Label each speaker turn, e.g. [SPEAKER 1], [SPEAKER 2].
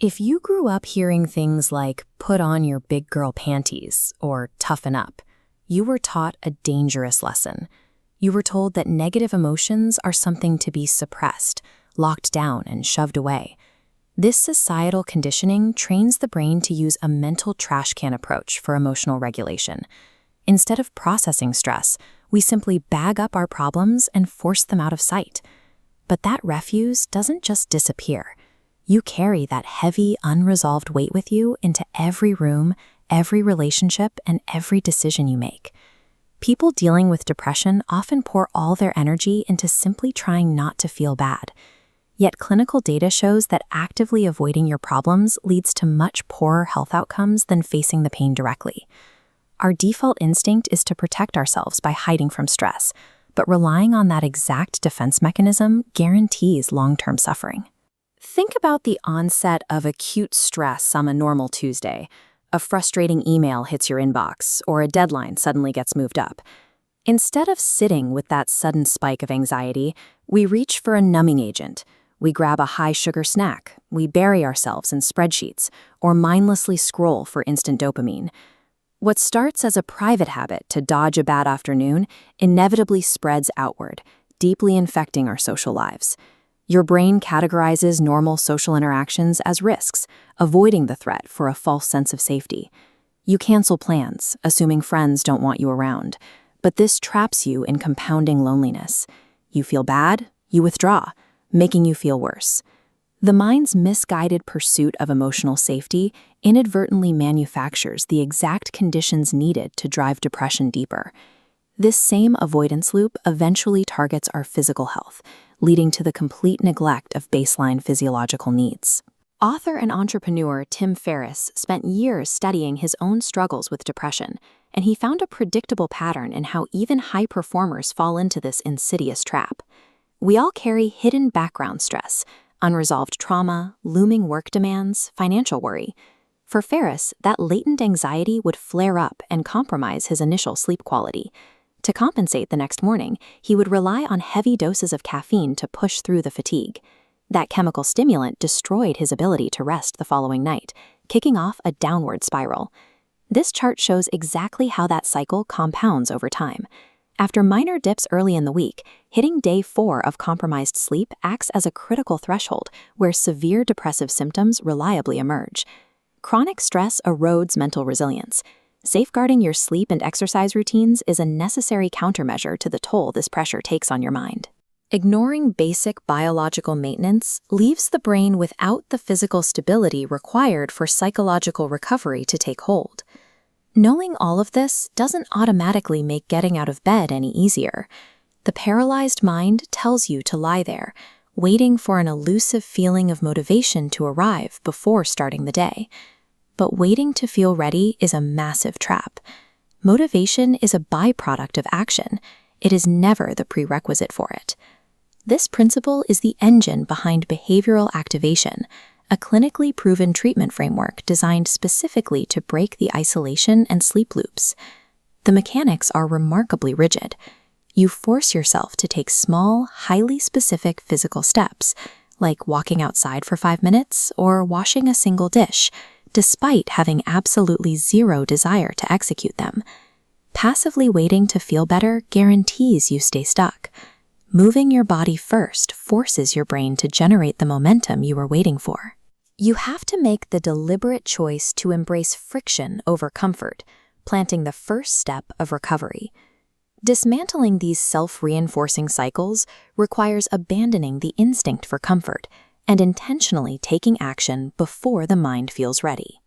[SPEAKER 1] If you grew up hearing things like put on your big girl panties or toughen up, you were taught a dangerous lesson. You were told that negative emotions are something to be suppressed, locked down, and shoved away. This societal conditioning trains the brain to use a mental trash can approach for emotional regulation. Instead of processing stress, we simply bag up our problems and force them out of sight. But that refuse doesn't just disappear. You carry that heavy, unresolved weight with you into every room, every relationship, and every decision you make. People dealing with depression often pour all their energy into simply trying not to feel bad. Yet clinical data shows that actively avoiding your problems leads to much poorer health outcomes than facing the pain directly. Our default instinct is to protect ourselves by hiding from stress, but relying on that exact defense mechanism guarantees long-term suffering. Think about the onset of acute stress on a normal Tuesday. A frustrating email hits your inbox, or a deadline suddenly gets moved up. Instead of sitting with that sudden spike of anxiety, we reach for a numbing agent. We grab a high-sugar snack, we bury ourselves in spreadsheets, or mindlessly scroll for instant dopamine. What starts as a private habit to dodge a bad afternoon inevitably spreads outward, deeply infecting our social lives. Your brain categorizes normal social interactions as risks, avoiding the threat for a false sense of safety. You cancel plans, assuming friends don't want you around, but this traps you in compounding loneliness. You feel bad, you withdraw, making you feel worse. The mind's misguided pursuit of emotional safety inadvertently manufactures the exact conditions needed to drive depression deeper. This same avoidance loop eventually targets our physical health, leading to the complete neglect of baseline physiological needs. Author and entrepreneur Tim Ferriss spent years studying his own struggles with depression, and he found a predictable pattern in how even high performers fall into this insidious trap. We all carry hidden background stress, unresolved trauma, looming work demands, financial worry. For Ferriss, that latent anxiety would flare up and compromise his initial sleep quality. To compensate the next morning, he would rely on heavy doses of caffeine to push through the fatigue. That chemical stimulant destroyed his ability to rest the following night, kicking off a downward spiral. This chart shows exactly how that cycle compounds over time. After minor dips early in the week, hitting day 4 of compromised sleep acts as a critical threshold where severe depressive symptoms reliably emerge. Chronic stress erodes mental resilience. Safeguarding your sleep and exercise routines is a necessary countermeasure to the toll this pressure takes on your mind. Ignoring basic biological maintenance leaves the brain without the physical stability required for psychological recovery to take hold. Knowing all of this doesn't automatically make getting out of bed any easier. The paralyzed mind tells you to lie there, waiting for an elusive feeling of motivation to arrive before starting the day. But waiting to feel ready is a massive trap. Motivation is a byproduct of action. It is never the prerequisite for it. This principle is the engine behind behavioral activation, a clinically proven treatment framework designed specifically to break the isolation and sleep loops. The mechanics are remarkably rigid. You force yourself to take small, highly specific physical steps, like walking outside for 5 minutes or washing a single dish, despite having absolutely zero desire to execute them. Passively waiting to feel better guarantees you stay stuck. Moving your body first forces your brain to generate the momentum you were waiting for. You have to make the deliberate choice to embrace friction over comfort, planting the first step of recovery. Dismantling these self-reinforcing cycles requires abandoning the instinct for comfort and intentionally taking action before the mind feels ready.